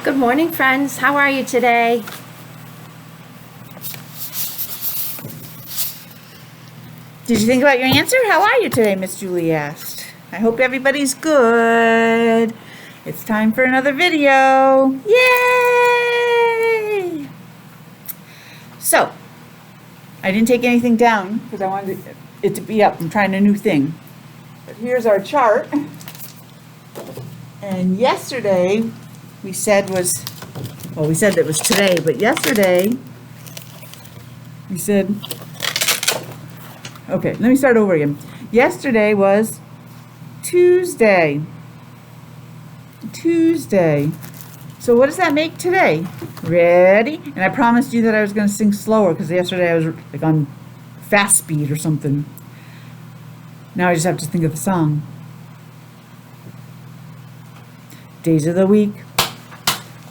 Good morning, friends. How are you today? Did you think about your answer? How are you today, Miss Julie asked. I hope everybody's good. It's time for another video. Yay! So, I didn't take anything down because I wanted it to be up. I'm trying a new thing. But here's our chart. And yesterday, we said it was today, but yesterday, we said, okay, let me start over again. Yesterday was Tuesday. So what does that make today? Ready? And I promised you that I was going to sing slower because yesterday I was like on fast speed or something. Now I just have to think of the song. Days of the week.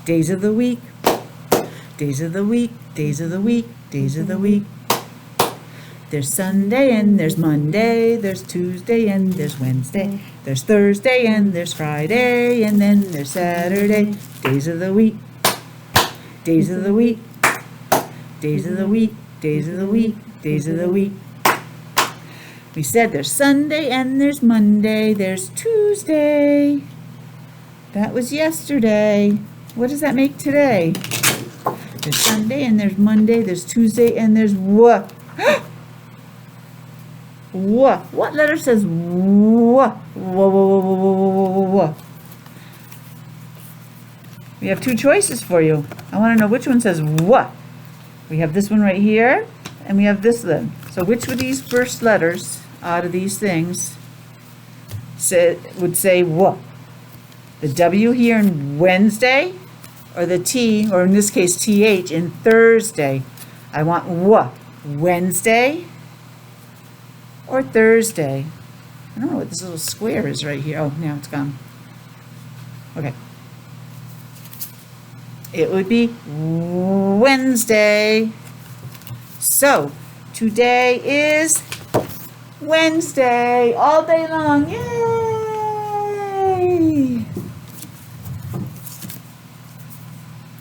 Days of the week. Days of the week. Days of the week. Days of the week. There's Sunday and there's Monday, there's Tuesday and there's Wednesday, there's Thursday and there's Friday, and then there's Saturday. Days of the week, days of the week, days of the week, days of the week, days of the week. We said there's Sunday and there's Monday, there's Tuesday. That was yesterday. What does that make today? There's Sunday and there's Monday, there's Tuesday and there's what? What letter says wha? We have two choices for you. I want to know which one says what. We have this one right here, and we have this one. So which of these first letters out of these things would say what? The W here in Wednesday, or the T, or in this case TH, in Thursday? I want what? Wednesday or Thursday? I don't know what this little square is right here. Oh, now it's gone. Okay. It would be Wednesday. So, today is Wednesday all day long. Yay!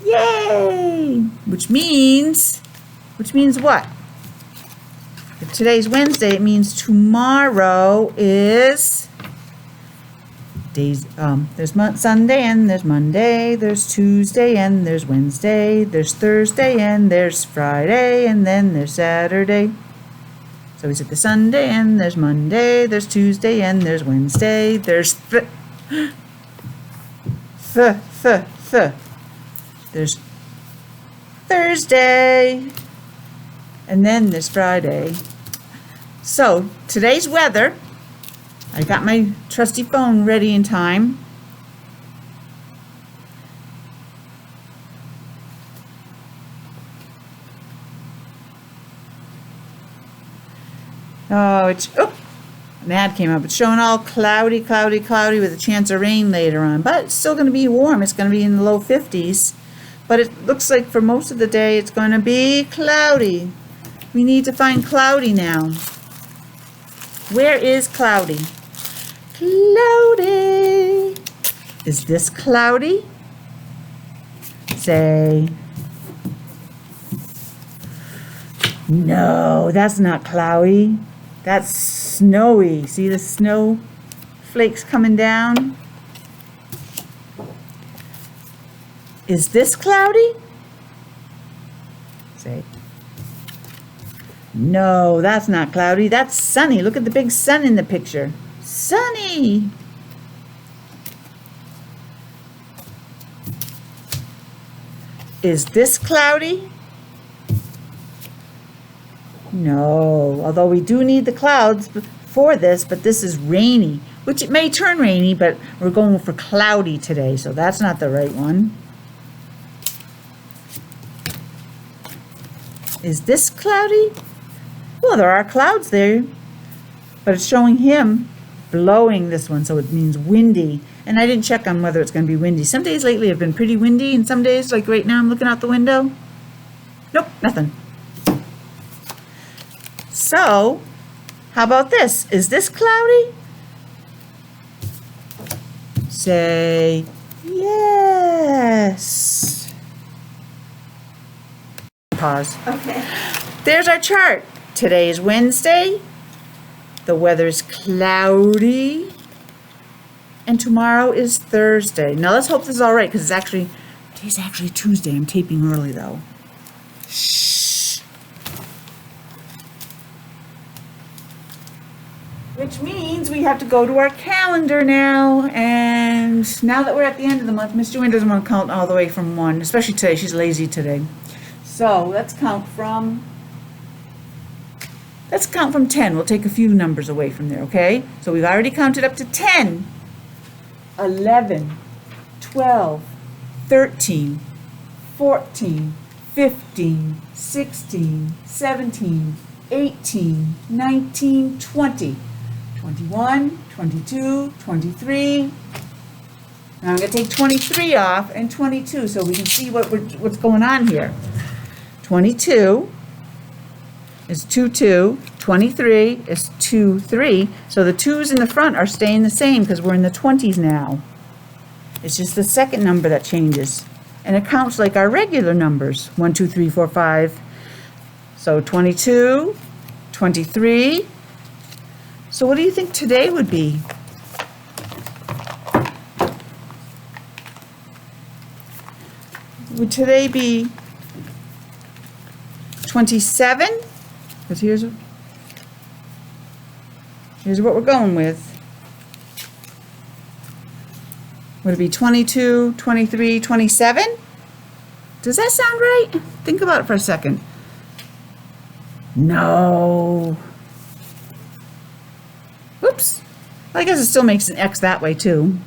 Yay! Which means what? If today's Wednesday, it means tomorrow is there's Sunday and there's Monday, there's Tuesday and there's Wednesday, there's Thursday and there's Friday, and then there's Saturday. So we said there's Sunday and there's Monday, there's Tuesday and there's Wednesday, there's there's Thursday, and then there's Friday. So today's weather, I got my trusty phone ready in time. An ad came up. It's showing all cloudy with a chance of rain later on, but it's still going to be warm. It's going to be in the low 50s, but it looks like for most of the day it's going to be cloudy. We need to find cloudy now. Where is cloudy? Cloudy. Is this cloudy? Say, no, that's not cloudy. That's snowy. See the snow flakes coming down? Is this cloudy? Say, no, that's not cloudy. That's sunny. Look at the big sun in the picture. Sunny. Is this cloudy? No, although we do need the clouds for this, but this is rainy, which it may turn rainy, but we're going for cloudy today, so that's not the right one. Is this cloudy? Well, there are clouds there, but it's showing him blowing this one, so it means windy. And I didn't check on whether it's going to be windy. Some days lately have been pretty windy, and some days, like right now, I'm looking out the window. Nope, nothing. So, how about this? Is this cloudy? Say yes. Pause. Okay. There's our chart. Today is Wednesday. The weather's cloudy. And tomorrow is Thursday. Now let's hope this is all right because today's actually Tuesday. I'm taping early though. Shh. Which means we have to go to our calendar now. And now that we're at the end of the month, Miss Joanne doesn't want to count all the way from 1, especially today. She's lazy today. So let's count from 10. We'll take a few numbers away from there, okay? So we've already counted up to 10. 11, 12, 13, 14, 15, 16, 17, 18, 19, 20, 21, 22, 23. Now I'm going to take 23 off and 22 so we can see what's going on here. 22 is 2, 2. 23 is 2, 3. So the 2's in the front are staying the same because we're in the 20s now. It's just the second number that changes. And it counts like our regular numbers. 1, 2, 3, 4, 5. So 22, 23. So what do you think today would be? Would today be 27? Because here's what we're going with. Would it be 22, 23, 27? Does that sound right? Think about it for a second. No. Whoops. Well, I guess it still makes an X that way too.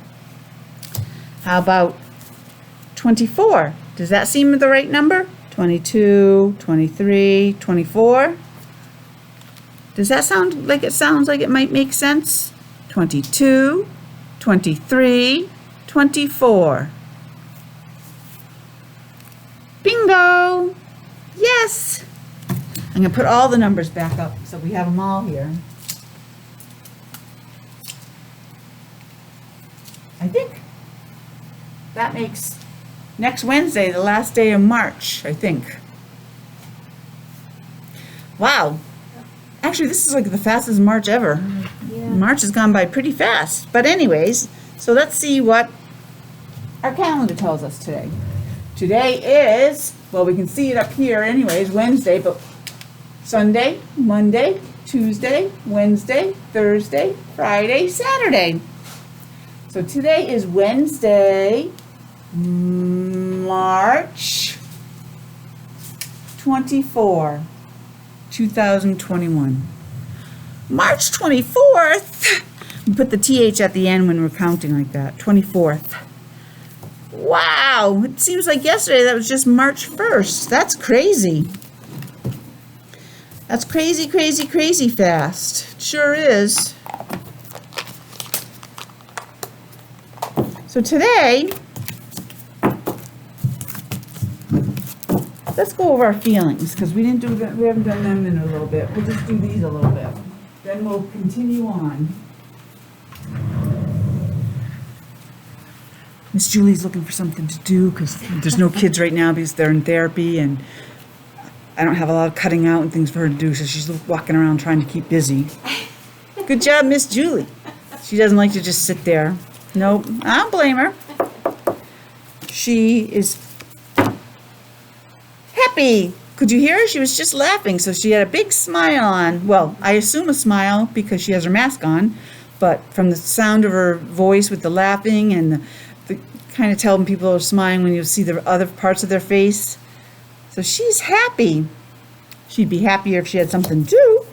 How about 24? Does that seem the right number? 22, 23, 24? Does that sound like it might make sense? 22, 23, 24. Bingo! Yes! I'm going to put all the numbers back up so we have them all here. I think that makes next Wednesday the last day of March, I think. Wow. Actually, this is like the fastest March ever. Yeah. March has gone by pretty fast. But anyways, so let's see what our calendar tells us today. Today is, well, we can see it up here anyways, Wednesday, but Sunday, Monday, Tuesday, Wednesday, Thursday, Friday, Saturday. So today is Wednesday, March 24, 2021. March 24th. We put the TH at the end when we're counting like that. 24th. Wow. It seems like yesterday that was just March 1st. That's crazy. That's crazy, crazy, crazy fast. It sure is. So today, let's go over our feelings because we haven't done them in a little bit. We'll just do these a little bit. Then we'll continue on. Miss Julie's looking for something to do because there's no kids right now because they're in therapy and I don't have a lot of cutting out and things for her to do, so she's walking around trying to keep busy. Good job, Miss Julie. She doesn't like to just sit there. Nope, I don't blame her. She is happy. Could you hear her? She was just laughing, so she had a big smile on. Well, I assume a smile because she has her mask on, but from the sound of her voice with the laughing and the kind of telling people are smiling when you see the other parts of their face. So she's happy. She'd be happier if she had something to do.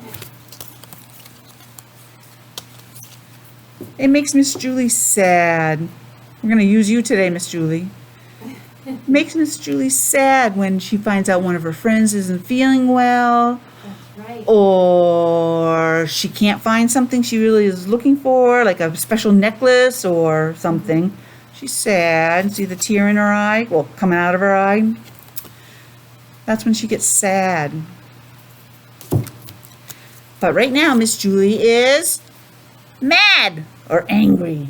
It makes Miss Julie sad. We're going to use you today, Miss Julie. It makes Miss Julie sad when she finds out one of her friends isn't feeling well. That's right. Or she can't find something she really is looking for, like a special necklace or something. She's sad. See the tear in her eye? Well, coming out of her eye. That's when she gets sad. But right now, Miss Julie is mad or angry.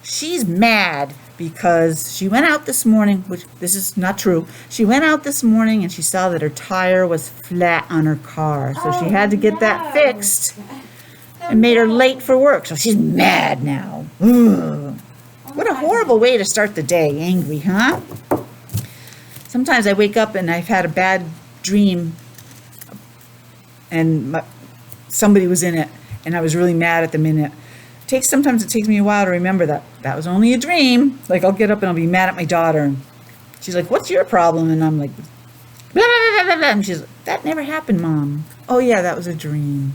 She's mad because she went out this morning, which this is not true. She went out this morning and she saw that her tire was flat on her car. So she had to get that fixed. It made her late for work. So she's mad now. Ugh. What a horrible way to start the day. Angry, huh? Sometimes I wake up and I've had a bad dream and somebody was in it and I was really mad at the minute. Sometimes it takes me a while to remember that was only a dream. Like I'll get up and I'll be mad at my daughter. And she's like, "What's your problem?" And I'm like, blah, blah, blah, blah, blah. And she's like, "That never happened, Mom." "Oh yeah, that was a dream."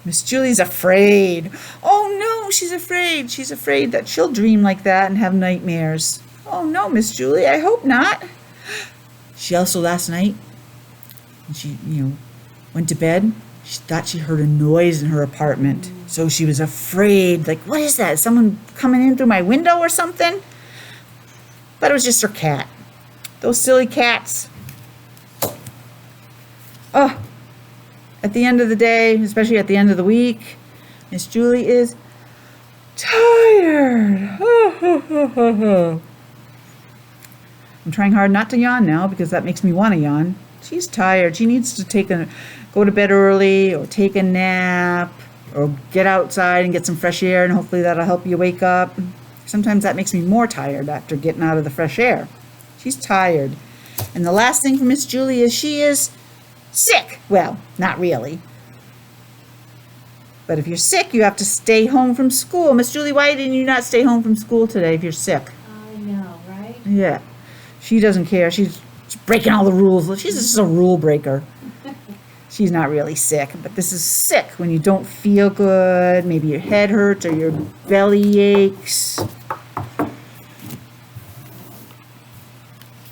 Miss Julie's afraid. Oh no, she's afraid. She's afraid that she'll dream like that and have nightmares. Oh no, Miss Julie, I hope not. She also last night, when she, went to bed, she thought she heard a noise in her apartment. So she was afraid, like, what is that? Is someone coming in through my window or something? But it was just her cat. Those silly cats. Oh, at the end of the day, especially at the end of the week, Miss Julie is tired. I'm trying hard not to yawn now because that makes me want to yawn. She's tired. She needs to go to bed early or take a nap or get outside and get some fresh air, and hopefully that'll help you wake up. Sometimes that makes me more tired after getting out of the fresh air. She's tired. And the last thing for Miss Julie is she is sick. Well, not really. But if you're sick, you have to stay home from school. Miss Julie, why didn't you not stay home from school today if you're sick? I know, right? Yeah. She doesn't care. She's breaking all the rules. She's just a rule breaker. She's not really sick, but this is sick when you don't feel good. Maybe your head hurts or your belly aches.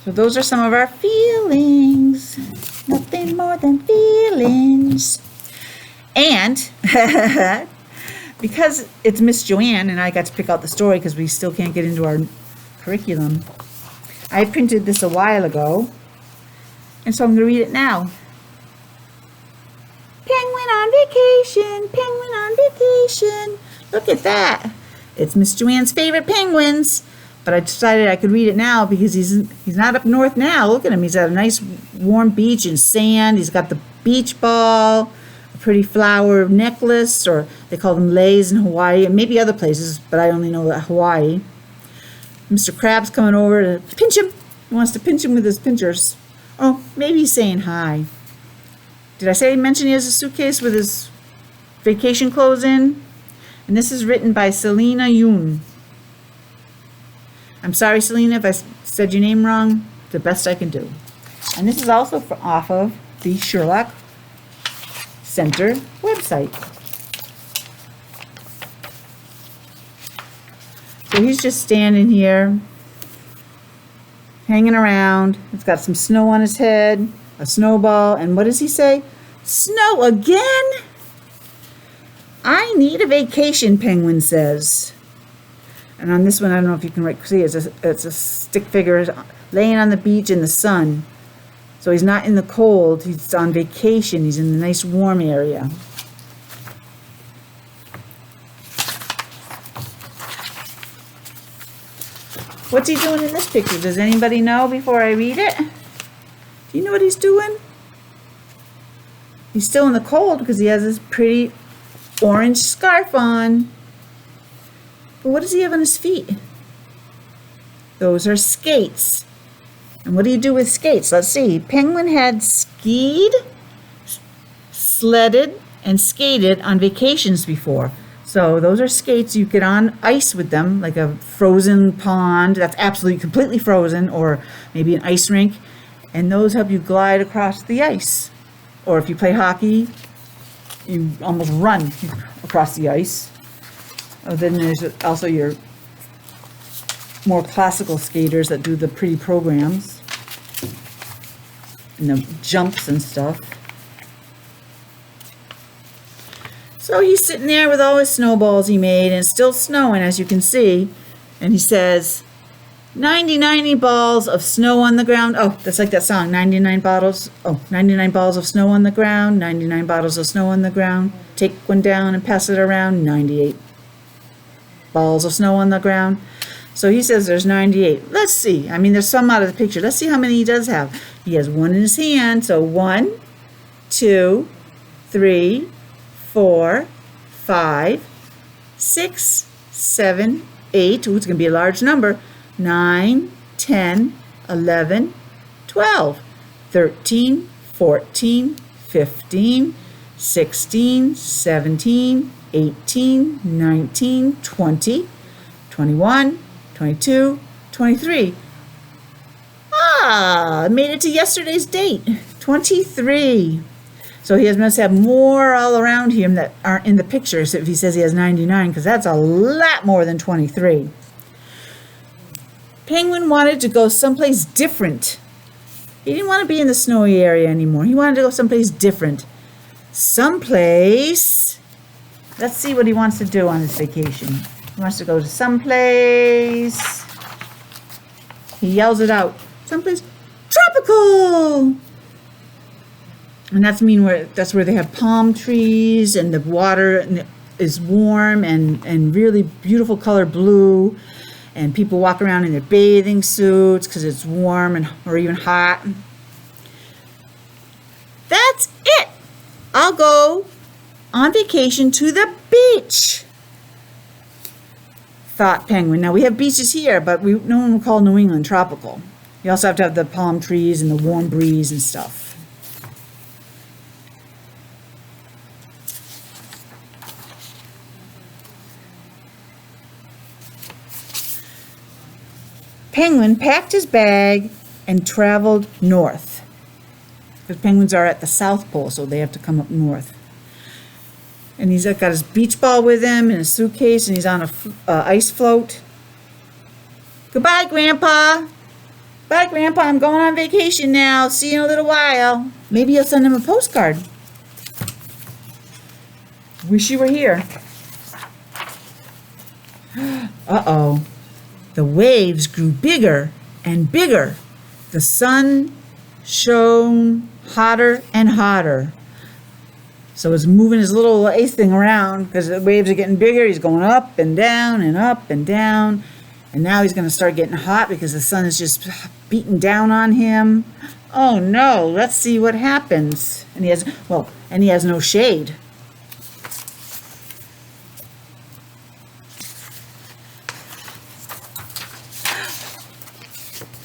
So those are some of our feelings. Nothing more than feelings. And because it's Miss Joanne and I got to pick out the story because we still can't get into our curriculum, I printed this a while ago, and so I'm going to read it now. Penguin on vacation, penguin on vacation. Look at that. It's Miss Joanne's favorite penguins. But I decided I could read it now because he's not up north now. Look at him. He's at a nice warm beach and sand. He's got the beach ball, a pretty flower necklace, or they call them leis in Hawaii, and maybe other places, but I only know that Hawaii. Mr. Crab's coming over to pinch him. He wants to pinch him with his pinchers. Oh, maybe he's saying hi. Did I mention he has a suitcase with his vacation clothes in? And this is written by Selena Yoon. I'm sorry, Selena, if I said your name wrong. The best I can do. And this is also off of the Sherlock Center website. So he's just standing here, hanging around. He's got some snow on his head, a snowball, and what does he say? Snow again? I need a vacation, Penguin says. And on this one, I don't know if you can see, it's a stick figure laying on the beach in the sun. So he's not in the cold, he's on vacation, he's in the nice warm area. What's he doing in this picture? Does anybody know before I read it? Do you know what he's doing? He's still in the cold because he has this pretty orange scarf on. But what does he have on his feet? Those are skates. And what do you do with skates? Let's see. Penguin had skied, sledded, and skated on vacations before. So those are skates. You get on ice with them, like a frozen pond that's absolutely completely frozen, or maybe an ice rink. And those help you glide across the ice. Or if you play hockey, you almost run across the ice. Then there's also your more classical skaters that do the pretty programs and the jumps and stuff. So he's sitting there with all his snowballs he made, and it's still snowing, as you can see. And he says, 99 balls of snow on the ground. Oh, that's like that song, 99 balls of snow on the ground, 99 bottles of snow on the ground. Take one down and pass it around, 98 balls of snow on the ground. So he says there's 98. Let's see. I mean, there's some out of the picture. Let's see how many he does have. He has one in his hand. So 1, 2, 3, 4, 5, 6, 7, 8. Ooh, it's going to be a large number. 9, 10, 11, 12, 13, 14, 15, 16, 17, 18, 19, 20, 21, 22, 23. I made it to yesterday's date, 23. So he must have more all around him that aren't in the picture, so if he says he has 99, because that's a lot more than 23. Penguin wanted to go someplace different. He didn't want to be in the snowy area anymore. He wanted to go someplace different. Someplace. Let's see what he wants to do on his vacation. He wants to go to someplace. He yells it out. Someplace tropical. And that's where they have palm trees and the water is warm and really beautiful color blue. And people walk around in their bathing suits because it's warm or even hot. That's it. I'll go on vacation to the beach, thought Penguin. Now we have beaches here, but no one will call New England tropical. You also have to have the palm trees and the warm breeze and stuff. Penguin packed his bag and traveled north. Because penguins are at the South Pole, so they have to come up north. And he's got his beach ball with him and a suitcase, and he's on a ice float. Goodbye, Grandpa. Bye, Grandpa. I'm going on vacation now. See you in a little while. Maybe you'll send him a postcard. Wish you were here. Uh-oh. The waves grew bigger and bigger. The sun shone hotter and hotter. So he's moving his little ice thing around because the waves are getting bigger. He's going up and down and up and down. And now he's going to start getting hot because the sun is just beating down on him. Oh no, let's see what happens. And he has no shade.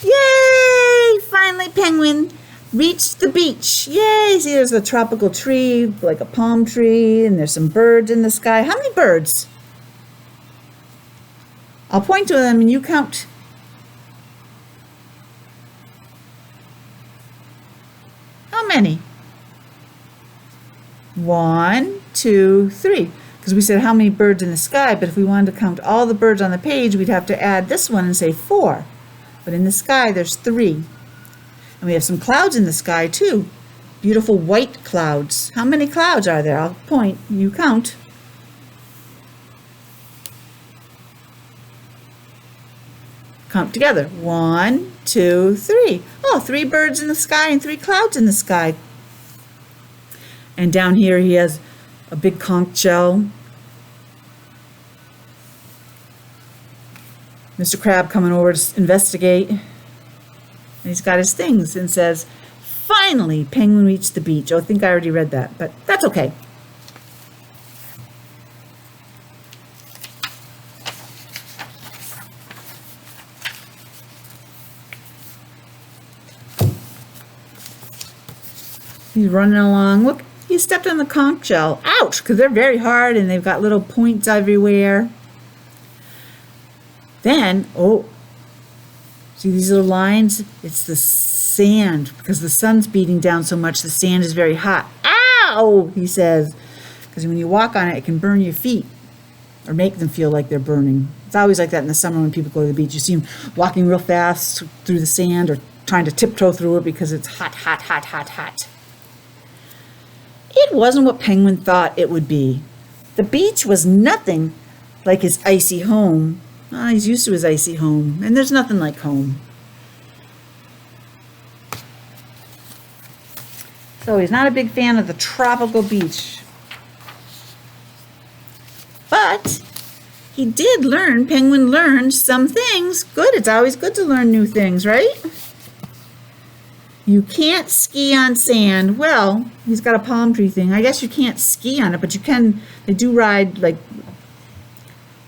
Yay! Finally, Penguin reached the beach. Yay! See, there's a tropical tree, like a palm tree, and there's some birds in the sky. How many birds? I'll point to them and you count. How many? 1, 2, 3. Because we said how many birds in the sky, but if we wanted to count all the birds on the page, we'd have to add this one and say 4. But in the sky, there's 3. And we have some clouds in the sky, too. Beautiful white clouds. How many clouds are there? I'll point. You count. Count together. 1, 2, 3. Oh, 3 birds in the sky and 3 clouds in the sky. And down here, he has a big conch shell. Mr. Crab coming over to investigate. And he's got his things and says, finally, Penguin reached the beach. Oh, I think I already read that, but that's okay. He's running along. Look, he stepped on the conch shell. Ouch, because they're very hard and they've got little points everywhere. Then, oh, see these little lines? It's the sand, because the sun's beating down so much, the sand is very hot. Ow, he says, because when you walk on it, it can burn your feet or make them feel like they're burning. It's always like that in the summer when people go to the beach. You see them walking real fast through the sand or trying to tiptoe through it because it's hot, hot, hot, hot, hot. It wasn't what Penguin thought it would be. The beach was nothing like his icy home. He's used to his icy home, and there's nothing like home. So he's not a big fan of the tropical beach. But he did learn. Penguin learned some things. Good, it's always good to learn new things, right? You can't ski on sand. Well, he's got a palm tree thing. I guess you can't ski on it, but you can. They do ride like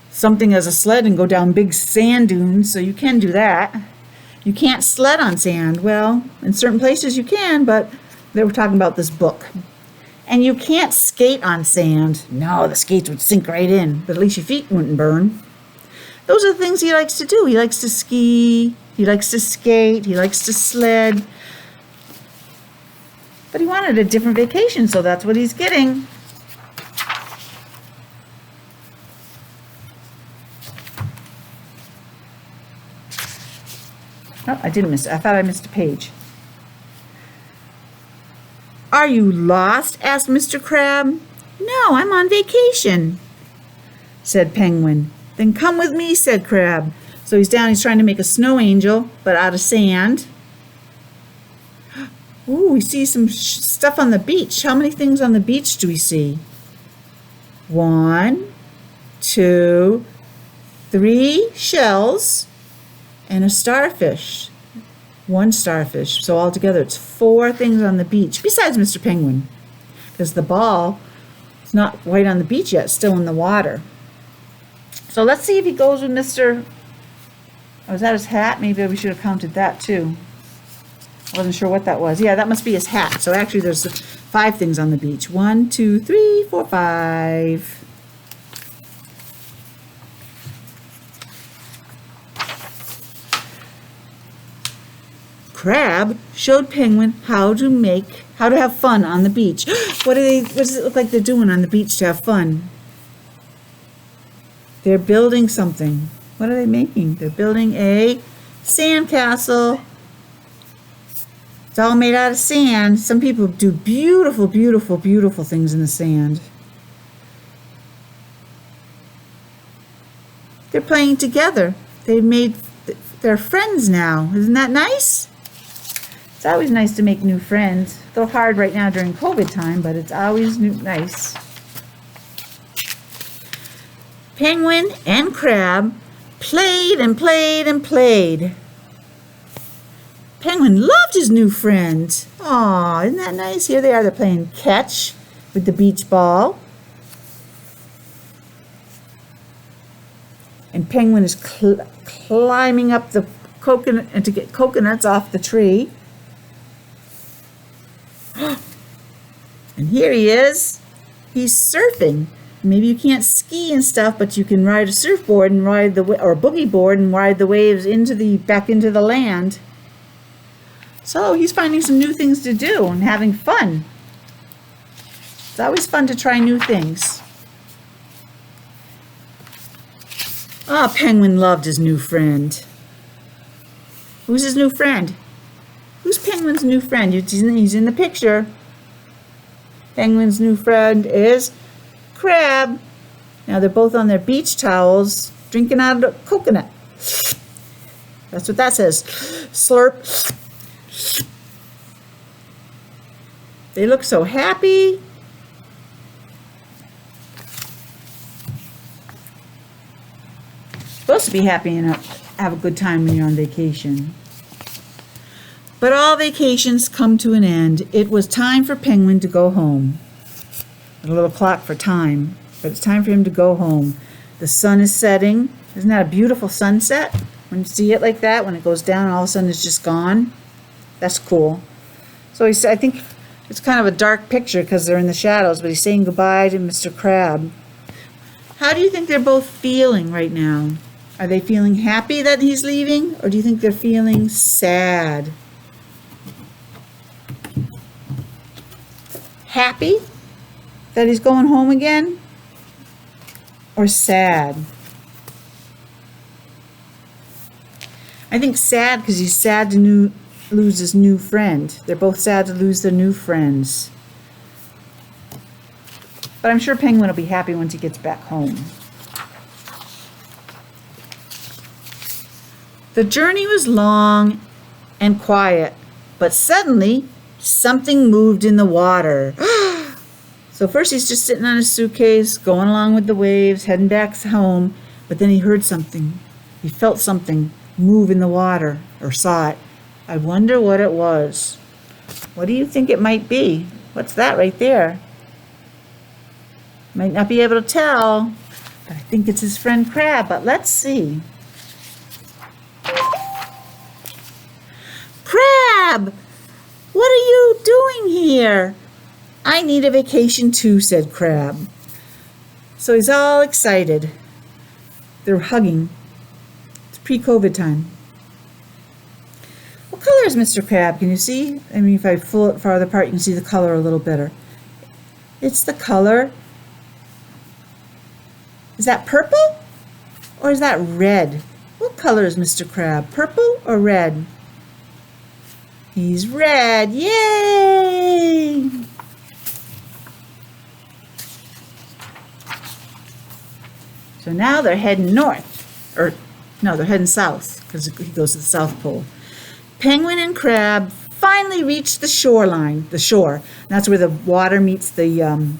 something as a sled and go down big sand dunes, so you can do that. You can't sled on sand. Well, in certain places you can, but they were talking about this book. And you can't skate on sand. No, the skates would sink right in, but at least your feet wouldn't burn. Those are the things he likes to do. He likes to ski, he likes to skate, he likes to sled. But he wanted a different vacation, so that's what he's getting. Oh, I didn't miss it. I thought I missed a page. Are you lost? Asked Mr. Crab. No, I'm on vacation, said Penguin. Then come with me, said Crab. So he's down, he's trying to make a snow angel, but out of sand. Ooh, we see some stuff on the beach. How many things on the beach do we see? 1, 2, 3 shells and a starfish. 1 starfish. So altogether it's 4 things on the beach, besides Mr. Penguin, because the ball is not quite on the beach yet, still in the water. So let's see if he goes with Mr. Oh, is that his hat? Maybe we should have counted that too. I wasn't sure what that was. Yeah, that must be his hat. So actually there's 5 things on the beach. 1, 2, 3, 4, 5. Crab showed Penguin how to have fun on the beach. What does it look like they're doing on the beach to have fun? They're building something. What are they making? They're building a sandcastle. It's all made out of sand. Some people do beautiful, beautiful, beautiful things in the sand. They're playing together. They're friends now. Isn't that nice? It's always nice to make new friends. Though hard right now during COVID time, but it's always nice. Penguin and Crab played and played and played. Penguin loved his new friend. Aw, isn't that nice? Here they are. They're playing catch with the beach ball. And Penguin is climbing up the coconut and to get coconuts off the tree. And here he is. He's surfing. Maybe you can't ski and stuff, but you can ride a surfboard and ride or a boogie board and ride the waves back into the land. So he's finding some new things to do and having fun. It's always fun to try new things. Ah, Penguin loved his new friend. Who's his new friend? Who's Penguin's new friend? He's in the picture. Penguin's new friend is Crab. Now they're both on their beach towels, drinking out of a coconut. That's what that says. Slurp. They look so happy. Supposed to be happy and have a good time when you're on vacation. But all vacations come to an end. It was time for Penguin to go home. A little clock for time, but it's time for him to go home. The sun is setting. Isn't that a beautiful sunset? When you see it like that, when it goes down, all of a sudden it's just gone. That's cool. So I think it's kind of a dark picture because they're in the shadows, but he's saying goodbye to Mr. Crab. How do you think they're both feeling right now? Are they feeling happy that he's leaving, or do you think they're feeling sad? Happy that he's going home again, or sad? I think sad because he's sad to lose his new friend. They're both sad to lose their new friends. But I'm sure Penguin will be happy once he gets back home. The journey was long and quiet, but suddenly something moved in the water. So first he's just sitting on his suitcase, going along with the waves, heading back home. But then he heard something. He felt something move in the water, or saw it. I wonder what it was. What do you think it might be? What's that right there? Might not be able to tell, but I think it's his friend Crab, but let's see. Crab! What are you doing here? I need a vacation too, said Crab. So he's all excited. They're hugging. It's pre-COVID time. What color is Mr. Crab? Can you see? I mean, if I pull it farther apart, you can see the color a little better. It's the color. Is that purple? Or is that red? What color is Mr. Crab? Purple or red? He's red. Yay! So now they're heading north. Or, no, they're heading south because he goes to the South Pole. Penguin and Crab finally reached the shoreline, the shore. That's where the water meets the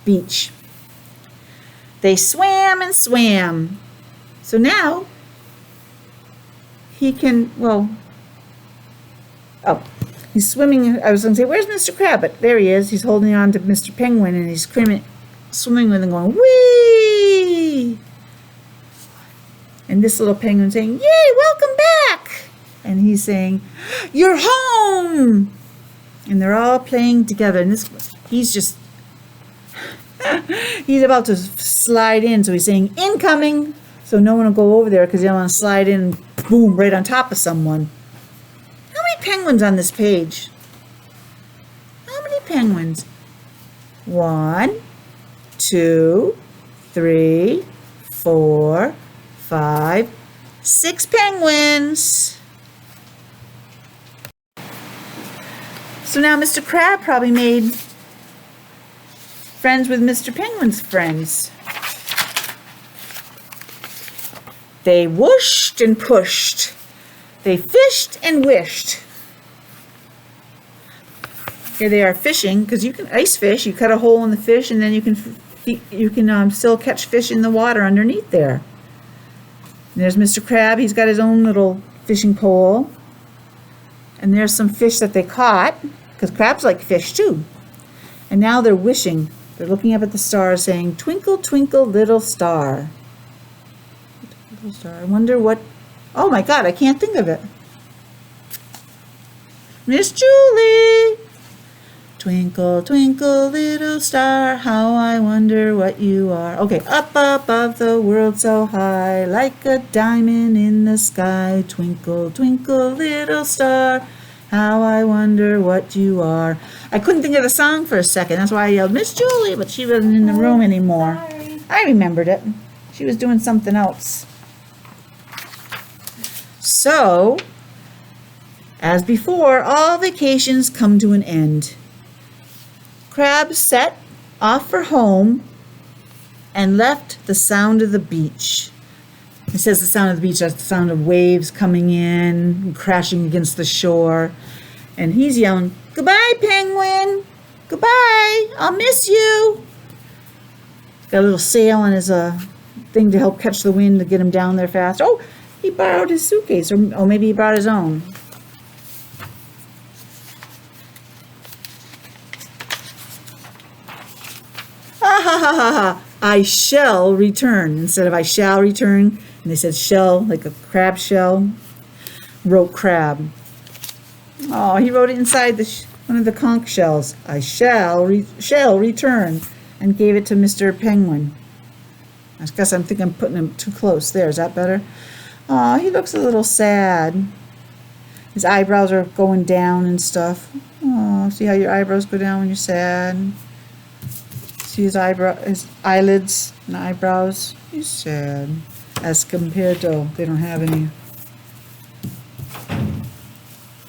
beach. They swam and swam. So now he can, he's swimming. I was going to say, where's Mr. Crab? But there he is. He's holding on to Mr. Penguin, and he's swimming with him, going, whee! And this little penguin saying, yay, welcome back! And he's saying, you're home! And they're all playing together. And he's just, he's about to slide in. So he's saying, incoming! So no one will go over there because they don't want to slide in, boom, right on top of someone. How many penguins on this page? How many penguins? 1, 2, 3, 4, 5, 6 penguins. So now Mr. Crab probably made friends with Mr. Penguin's friends. They whooshed and pushed. They fished and wished. Here they are fishing, because you can ice fish. You cut a hole in the fish, and then you can still catch fish in the water underneath there. And there's Mr. Crab. He's got his own little fishing pole. And there's some fish that they caught, because crabs like fish too. And now they're wishing. They're looking up at the stars saying, twinkle, twinkle, little star. Little star. I wonder what... Oh my God, I can't think of it. Miss Julie! Twinkle, twinkle, little star, how I wonder what you are. Okay, up above the world so high, like a diamond in the sky. Twinkle, twinkle, little star, how I wonder what you are. I couldn't think of the song for a second. That's why I yelled, Miss Julie, but she wasn't in the room anymore. Sorry. I remembered it. She was doing something else. So, as before, all vacations come to an end. Crab set off for home and left the sound of the beach. It says the sound of the beach, that's the sound of waves coming in and crashing against the shore. And he's yelling, goodbye, Penguin. Goodbye. I'll miss you. Got a little sail on his thing to help catch the wind to get him down there fast. Oh, he borrowed his suitcase, or maybe he brought his own. I shall return instead of I shall return. And they said shell, like a crab shell. Wrote crab. Oh, he wrote it inside one of the conch shells. I shall return, and gave it to Mr. Penguin. I guess I'm thinking I'm putting him too close. There, is that better? Oh, he looks a little sad. His eyebrows are going down and stuff. Oh, see how your eyebrows go down when you're sad? See his eyelids and eyebrows. He's sad. As compared to, they don't have any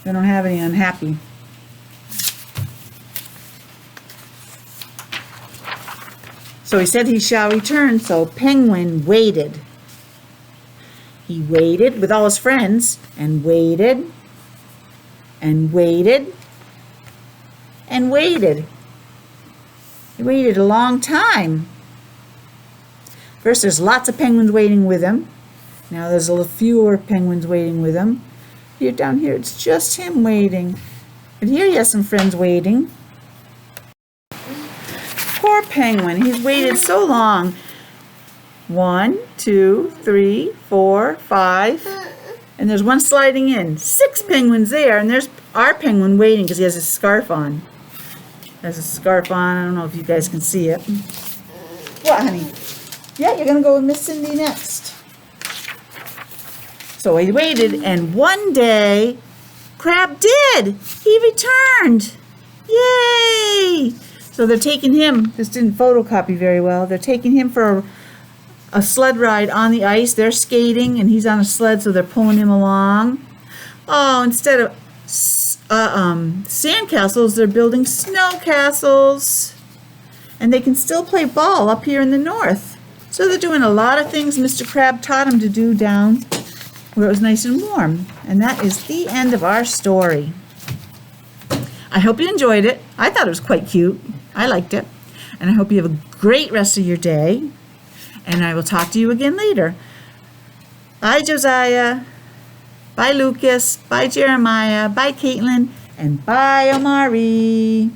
unhappy. So he said he shall return, so Penguin waited. He waited with all his friends, and waited, and waited, and waited. He waited a long time. First, there's lots of penguins waiting with him. Now there's a little fewer penguins waiting with him. Here, down here, it's just him waiting. But here he has some friends waiting. Poor penguin, he's waited so long. 1, 2, 3, 4, 5. And there's one sliding in. 6 penguins there, and there's our penguin waiting because he has his scarf on. Has a scarf on. I don't know if you guys can see it. What, honey? Yeah, you're going to go with Miss Cindy next. So he waited, and one day, Crab did. He returned. Yay! So they're taking him. This didn't photocopy very well. They're taking him for a sled ride on the ice. They're skating, and he's on a sled, so they're pulling him along. Oh, instead of sand castles, they're building snow castles. And they can still play ball up here in the north. So they're doing a lot of things Mr. Crab taught them to do down where it was nice and warm. And that is the end of our story. I hope you enjoyed it. I thought it was quite cute. I liked it. And I hope you have a great rest of your day. And I will talk to you again later. Bye, Josiah. Bye, Lucas. Bye, Jeremiah. Bye, Caitlin. And bye, Omari.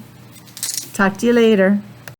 Talk to you later.